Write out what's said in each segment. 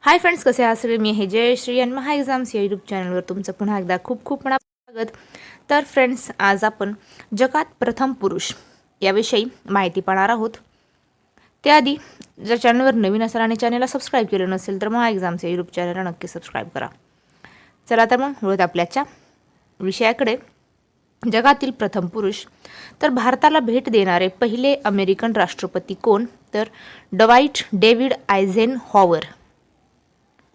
Hi friends, कसे आहात सगळे? मी आहे जयश्री आणि महा एक्झाम्स या यूट्यूब चॅनलवर तुमचं पुन्हा एकदा खूप खूप मनापासून स्वागत. तर फ्रेंड्स, आज आपण जगात प्रथम पुरुष याविषयी माहिती पाहणार आहोत. त्याआधी जर चॅनलवर नवीन असाल आणि चॅनलला सबस्क्राईब केलं नसेल तर महा एक्झाम्स या यूट्यूब चॅनलला नक्की सबस्क्राईब करा. चला तर मग वळूयात आपल्याच्या विषयाकडे. जगातील प्रथम पुरुष तर भारताला भेट देणारे पहिले अमेरिकन राष्ट्रपती कोण? तर डवाइट डेव्हिड आयझेनहॉवर.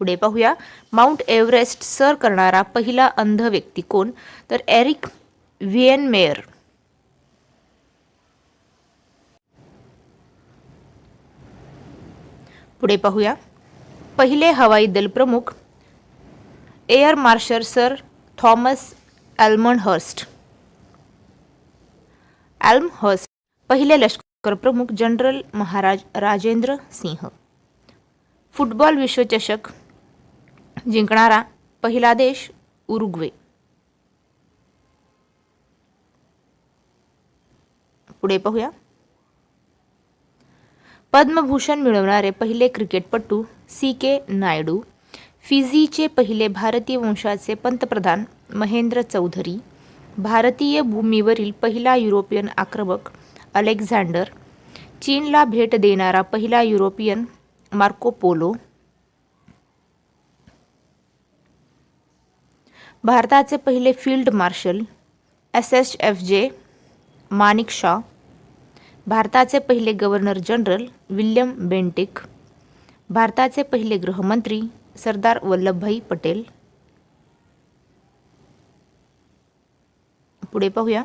पुढे पाहूया, माउंट एव्हरेस्ट सर करणारा पहिला अंध व्यक्ती कोण? तर एरिक व्हिएनमेयर. पुढे पाहूया, पहिले हवाई दल प्रमुख air marshal sir Thomas Elmhirst. पहिले लष्कर प्रमुख जनरल महाराज राजेंद्र सिंह. फुटबॉल विश्वचषक जिंकणारा पहिला देश उरुग्वे. पुढे पाहूया, पद्मभूषण मिळवणारे पहिले क्रिकेटपटू CK नायडू. फिजीचे पहिले भारतीय वंशाचे पंतप्रधान महेंद्र चौधरी. भारतीय भूमीवरील पहिला युरोपियन आक्रमक अलेक्झांडर. चीनला भेट देणारा पहिला युरोपियन मार्को पोलो. भारताचे पहिले फील्ड मार्शल SHFJ माणिकशॉ. भारताचे पहिले गव्हर्नर जनरल विल्यम बेंटिक. भारताचे पहिले गृहमंत्री सरदार वल्लभभाई पटेल. पुढे पाहूया,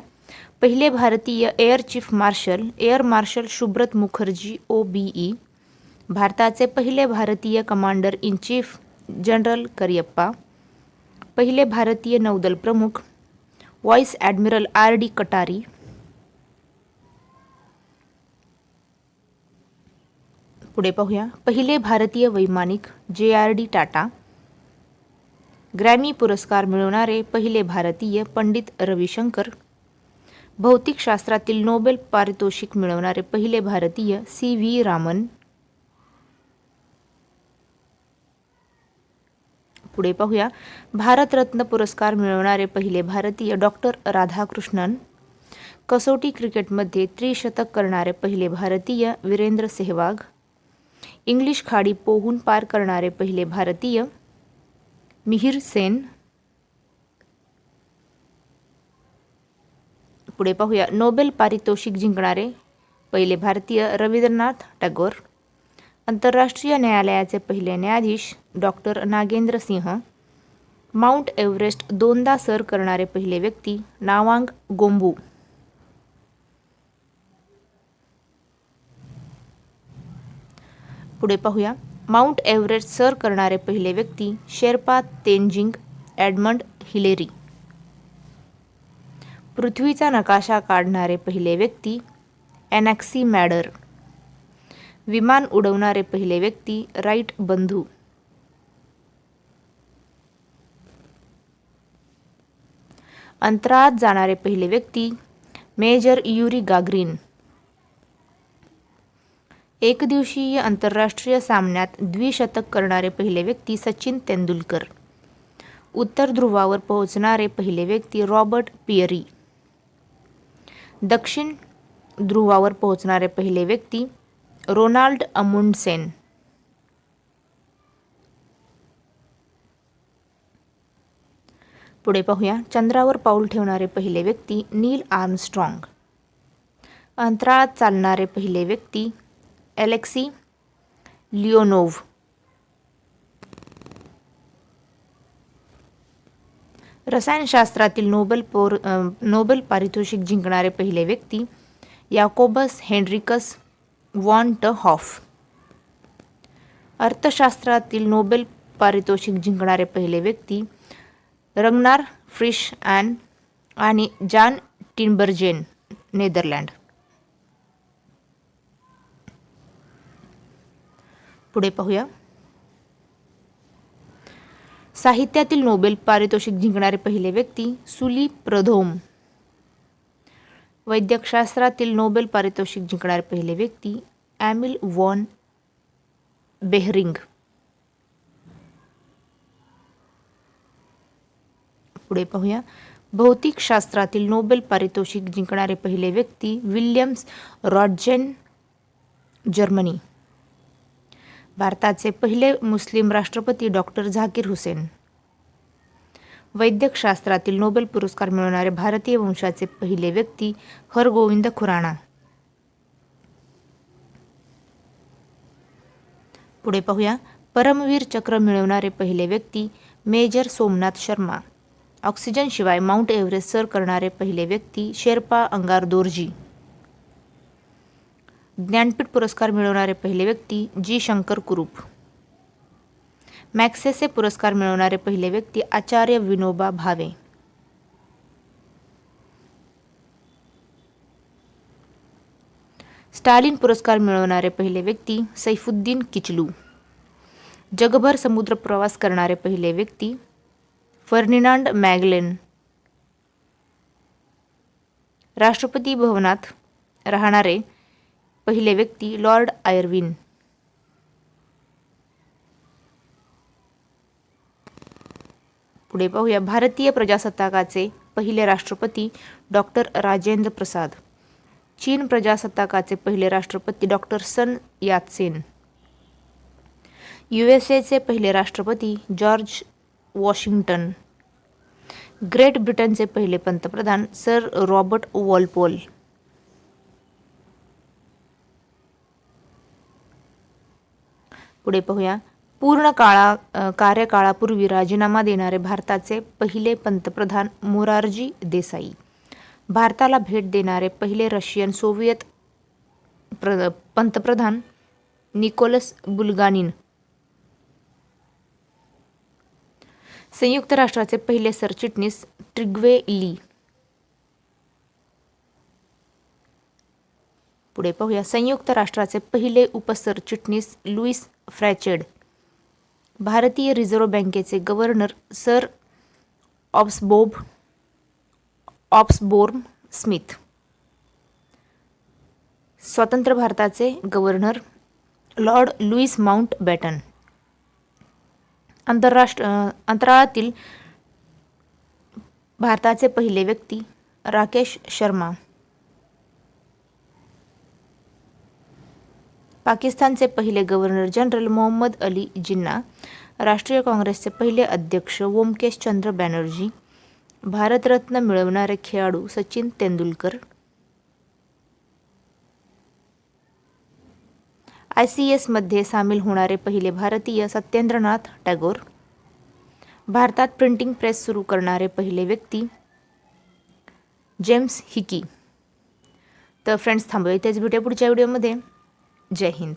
पहिले भारतीय air chief marshal air marshal Subroto Mukherjee OBE. भारताचे पहिले भारतीय commander in chief general Cariappa. पहिले भारतीय नौदल प्रमुख व्हाईस ॲडमिरल RD कटारी. पुढे पाहूया, पहिले भारतीय वैमानिक JRD टाटा. ग्रॅमी पुरस्कार मिळवणारे पहिले भारतीय पंडित रविशंकर. भौतिकशास्त्रातील नोबेल पारितोषिक मिळवणारे पहिले भारतीय CV रामन. पुढे पाहूया, भारतरत्न पुरस्कार मिळवणारे पहिले भारतीय डॉक्टर राधाकृष्णन. कसोटी क्रिकेटमध्ये त्रिशतक करणारे पहिले भारतीय वीरेंद्र सेहवाग. इंग्लिश खाडी पोहून पार करणारे पहिले भारतीय मिहिर सेन. पुढे पाहूया, नोबेल पारितोषिक जिंकणारे पहिले भारतीय रवींद्रनाथ टागोर. आंतरराष्ट्रीय न्यायालयाचे पहिले न्यायाधीश डॉक्टर नागेंद्र सिंह. माउंट एव्हरेस्ट दोनदा सर करणारे पहिले व्यक्ती नावांग गोम्बू. पुढे पाहूया, माउंट एव्हरेस्ट सर करणारे पहिले व्यक्ती शेर्पा तेनजिंग एडमंड हिलेरी. पृथ्वीचा नकाशा काढणारे पहिले व्यक्ती एनॅक्सिमॅडर. विमान उडवणारे पहिले व्यक्ती राईट बंधू. अंतराळात जाणारे पहिले व्यक्ती मेजर युरी गागरिन. एकदिवसीय आंतरराष्ट्रीय सामन्यात द्विशतक करणारे पहिले व्यक्ती सचिन तेंडुलकर. उत्तर ध्रुवावर पोहोचणारे पहिले व्यक्ती रॉबर्ट पियरी. दक्षिण ध्रुवावर पोहोचणारे पहिले व्यक्ती रोनाल्ड अमुंडसेन. पुढे पाहूया, चंद्रावर पाऊल ठेवणारे पहिले व्यक्ती नील आर्मस्ट्रॉंग. अंतराळात चालणारे पहिले व्यक्ती अलेक्सी लिओनोव्ह. रसायनशास्त्रातील नोबेल पारितोषिक जिंकणारे पहिले व्यक्ती याकोबस हेनरिकस वॉन ट हॉफ. अर्थशास्त्रातील नोबेल पारितोषिक जिंकणारे पहिले व्यक्ती रग्नार फ्रिश आणि जान टिनबर्जेन, नेदरलँड. पुढे पाहूया, साहित्यातील नोबेल पारितोषिक जिंकणारे पहिले व्यक्ती सुली प्रधोम. वैद्यकशास्त्रातील नोबेल पारितोषिक जिंकणारे पहिले व्यक्ती एमिल वॉन बेहरिंग. पुढे पाहूया. भौतिकशास्त्रातील नोबेल पारितोषिक जिंकणारे पहिले व्यक्ती विल्यम्स रॉटजेन, जर्मनी. भारताचे पहिले मुस्लिम राष्ट्रपती डॉक्टर झाकीर हुसेन. वैद्यकशास्त्रातील नोबेल पुरस्कार मिळवणारे भारतीय वंशाचे पहिले व्यक्ती हरगोविंद खुराना. पुढे पाहूया. परमवीर चक्र मिळवणारे पहिले व्यक्ती मेजर सोमनाथ शर्मा. ऑक्सिजन शिवाय माउंट एव्हरेस्ट सर करणारे पहिले व्यक्ती शेर्पा अंगार दोर्जी. ज्ञानपीठ पुरस्कार मिळवणारे पहिले व्यक्ती जी शंकर कुरूप. मॅक्सेसे पुरस्कार मिळवणारे पहिले व्यक्ती आचार्य विनोबा भावे. स्टालिन पुरस्कार मिळवणारे पहिले व्यक्ती सैफुद्दीन किचलू. जगभर समुद्र प्रवास करणारे पहिले व्यक्ती फर्डिनांड मॅगेलन. राष्ट्रपती भवनात राहणारे पहिले व्यक्ती लॉर्ड आयर्विन. पुढे पाहूया. भारतीय प्रजासत्ताकाचे पहिले राष्ट्रपती डॉक्टर राजेंद्र प्रसाद. चीन प्रजासत्ताकाचे पहिले राष्ट्रपती डॉक्टर सन यात्सेन. USAचे पहिले राष्ट्रपती जॉर्ज वॉशिंग्टन. ग्रेट ब्रिटनचे पहिले पंतप्रधान सर रॉबर्ट वॉलपोल. पुढे पाहूया. पूर्ण कार्यकाळापूर्वी राजीनामा देणारे भारताचे पहिले पंतप्रधान मोरारजी देसाई. भारताला भेट देणारे पहिले रशियन सोव्हिएत पंतप्रधान निकोलस बुलगानिन. संयुक्त राष्ट्राचे पहिले सरचिटणीस ट्रिग्वे ली. पुढे पाहूया. संयुक्त राष्ट्राचे पहिले उपसरचिटणीस लुईस फ्रॅचेड. भारतीय रिझर्व्ह बँकेचे गव्हर्नर सर ऑब्सबोर्न स्मिथ. स्वतंत्र भारताचे governor Lord Louis Mountbatten. अंतराळातील भारताचे पहिले व्यक्ती राकेश शर्मा. पाकिस्तानचे पहिले गव्हर्नर जनरल मोहम्मद अली जिन्ना. राष्ट्रीय काँग्रेसचे पहिले अध्यक्ष ओमकेश चंद्र बॅनर्जी. भारतरत्न मिळवणारे खेळाडू सचिन तेंडुलकर. ICS मध्ये सामील होणारे पहिले भारतीय सत्येंद्रनाथ टागोर. भारतात प्रिंटिंग प्रेस सुरू करणारे पहिले व्यक्ती जेम्स हिकी. तर फ्रेंड्स थांबूया इथेच, भेटूया पुढच्या व्हिडिओमध्ये. जय हिंद.